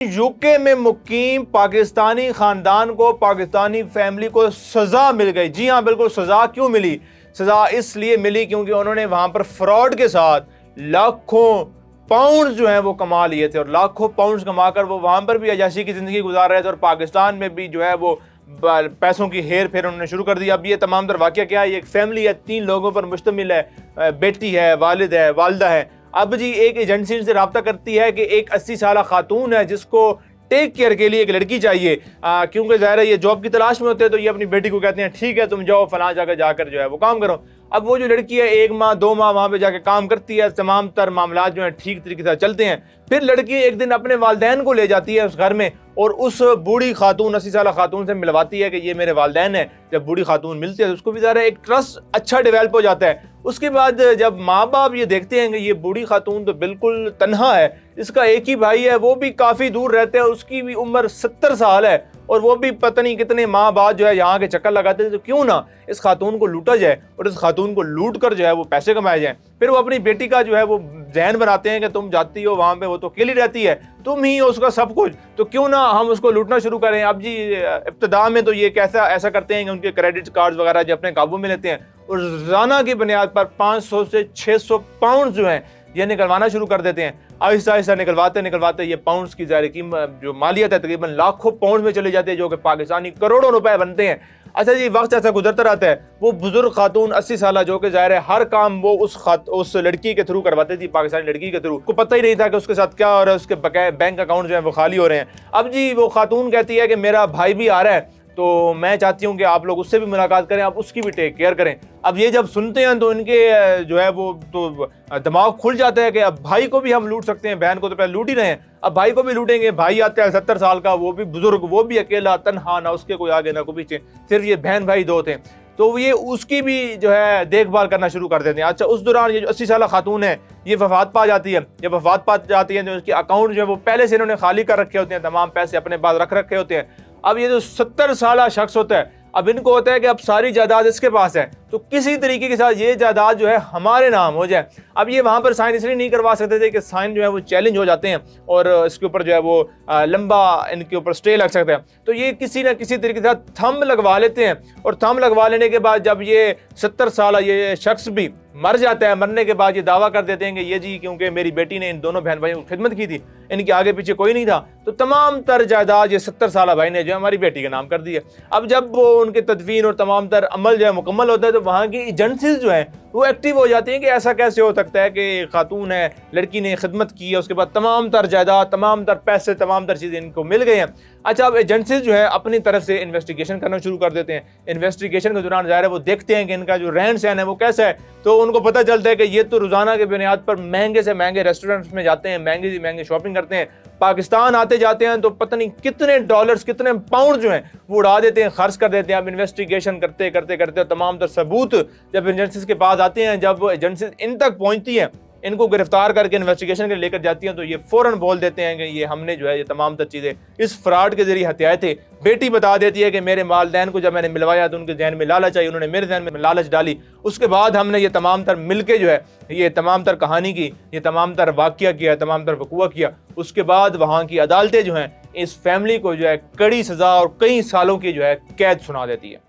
UK में मुकीम पाकिस्तानी खानदान को, पाकिस्तानी फैमिली को सज़ा मिल गई। जी हाँ, बिल्कुल सज़ा क्यों मिली? सज़ा इसलिए मिली क्योंकि उन्होंने वहाँ पर फ्रॉड के साथ लाखों पाउंड जो हैं वो कमा लिए थे, और लाखों पाउंड कमाकर वो वहाँ पर भी अय्याशी की ज़िंदगी गुजार रहे थे, और पाकिस्तान में भी जो है वो पैसों की हेर फेर उन्होंने शुरू कर दी। अब ये तमाम तर वाक़या क्या है? ये एक फैमिली है, 3 लोगों पर मुश्तमिल है, बेटी है, वालिद है, वालदा है। अब जी एक एजेंसी से रब्ता करती है कि एक 80 साल खातून है जिसको टेक केयर के लिए एक लड़की चाहिए, क्योंकि ज़ाहिर है ये जॉब की तलाश में होते हैं, तो ये अपनी बेटी को कहते हैं ठीक है तुम जाओ फलां जगह जाकर जो है वो काम करो। अब वो जो लड़की है 1 माह 2 माह वहाँ पे जाके काम करती है, तमाम तर मामला जो है ठीक तरीके से चलते हैं। फिर लड़की एक दिन अपने वालिदैन को ले जाती है उस घर में, और उस बूढ़ी खातून 80 साल खातून से मिलवाती है कि ये मेरे वालिदैन है। जब बूढ़ी खातून मिलती है तो उसको भी ज़रा एक ट्रस्ट अच्छा डेवलप हो जाता है। उसके बाद जब माँ बाप ये देखते हैं कि ये बूढ़ी खातून तो बिल्कुल तन्हा है, इसका एक ही भाई है, वो भी काफ़ी दूर रहते हैं, उसकी भी उम्र 70 साल है, और वो भी पता नहीं कितने माह बाद जो है यहाँ के चक्कर लगाते थे, तो क्यों ना इस खातून को लूटा जाए और इस खातून को लूट कर जो है वो पैसे कमाए जाएं। फिर वो अपनी बेटी का जो है वो जहन बनाते हैं कि तुम जाती हो वहाँ पे, वो तो अकेली रहती है, तुम ही हो उसका सब कुछ, तो क्यों ना हम उसको लूटना शुरू करें। अब जी इब्तिदा में तो ये कैसा ऐसा करते हैं कि उनके क्रेडिट कार्ड वगैरह जो अपने काबू में लेते हैं, और रोज़ाना की बुनियाद पर 500 से 600 पाउंड जो हैं ये निकलवाना शुरू कर देते हैं। आहिस्ता आहिस्ता निकलवाते ये पाउंड्स की ज़ाहिर कीमत जो मालियत है तकरीबन लाखों पाउंड में चले जाते हैं, जो कि पाकिस्तानी करोड़ों रुपए बनते हैं। अच्छा जी, वक्त ऐसा गुजरता रहता है, वो बुजुर्ग खातून 80 साल जो कि ज़ाहिर है हर काम वो उस लड़की के थ्रू करवाती थी, पाकिस्तानी लड़की के थ्रू, को पता ही नहीं था कि उसके साथ क्या हो रहा है, उसके बकाया बैंक अकाउंट जो है वो खाली हो रहे हैं। अब जी वो खातून कहती है कि मेरा भाई भी आ रहा है, तो मैं चाहती हूँ कि आप लोग उससे भी मुलाकात करें, आप उसकी भी टेक केयर करें। अब ये जब सुनते हैं तो इनके जो है वो तो दिमाग खुल जाता है कि अब भाई को भी हम लूट सकते हैं, बहन को तो पहले लूट ही रहे हैं, अब भाई को भी लूटेंगे। भाई आता है 70 साल का, वो भी बुजुर्ग, वो भी अकेला तन्हा, ना उसके कोई आगे ना कोई पीछे, सिर्फ ये बहन भाई 2 थे, तो ये उसकी भी जो है देखभाल करना शुरू कर देते हैं। अच्छा, उस दौरान ये जो 80 साल खातून है ये वफात पा जाती है। जब वफात पा जाती है तो उसके अकाउंट जो है वो पहले से इन्होंने खाली कर रखे होते हैं, तमाम पैसे अपने पास रख रखे होते हैं। अब ये जो 70 साल शख्स होता है, अब इनको होता है कि अब सारी जायदाद इसके पास है, तो किसी तरीके के साथ ये जायदाद जो है हमारे नाम हो जाए। अब ये वहाँ पर साइन इसलिए नहीं करवा सकते थे कि साइन जो है वो चैलेंज हो जाते हैं, और इसके ऊपर जो है वो लंबा इनके ऊपर स्टे लग सकता है, तो ये किसी न किसी तरीके से थंब लगवा लेते हैं। और थंब लगवा लेने के बाद जब ये 70 साल ये शख्स भी मर जाता है, मरने के बाद ये दावा कर देते हैं कि ये जी क्योंकि मेरी बेटी ने इन दोनों बहन भाइयों को खिदमत की थी, इनके आगे पीछे कोई नहीं था, तो तमाम तर जायदाद ये 70 साल भाई ने जो हमारी बेटी के नाम कर दी है। अब जब वो उनके तदफीन और तमाम तर अमल जो है मुकम्मल होता है, तो वहाँ की एजेंसीज जो हैं वो एक्टिव हो जाती हैं कि ऐसा कैसे हो सकता है कि खातून है, लड़की ने खिदमत की है, उसके बाद तमाम तर जायदाद, तमाम तर पैसे, तमाम तर चीज़ें इनको मिल गई हैं। अच्छा, अब एजेंसीज जो है अपनी तरफ से इन्वेस्टिगेशन करना शुरू कर देते हैं। इन्वेस्टिगेशन के दौरान ज़ाहिर है वो देखते हैं कि इनका जो रहन सहन है वो कैसा है, तो उनको पता चलता है कि ये तो रोज़ाना के बुनियाद पर महंगे से महंगे रेस्टोरेंट्स में जाते हैं, महंगी से महंगी शॉपिंग करते हैं, पाकिस्तान आते जाते हैं तो पता नहीं कितने डॉलर्स, कितने पाउंड जो हैं वो उड़ा देते हैं, खर्च कर देते हैं। अब इन्वेस्टिगेशन करते करते करते तमाम तर सबूत जब एजेंसीज के पास आते हैं, जब वो एजेंसीज इन तक पहुंचती हैं, इनको गिरफ्तार करके इन्वेस्टिगेशन के लेकर जाती हैं, तो ये फौरन बोल देते हैं कि ये हमने जो है ये तमाम तर चीज़ें इस फ्रॉड के जरिए हत्याए थे। बेटी बता देती है कि मेरे वालिदैन को जब मैंने मिलवाया तो उनके जहन में लालच आई, उन्होंने मेरे जहन में लालच डाली, उसके बाद हमने ये तमाम तर मिलके जो है ये तमाम तर कहानी की, ये तमाम तर वाक़या किया, तमाम तर वक़ूआ किया। उसके बाद वहाँ की अदालतें जो हैं इस फैमिली को जो है कड़ी सज़ा और कई सालों की जो है कैद सुना देती है।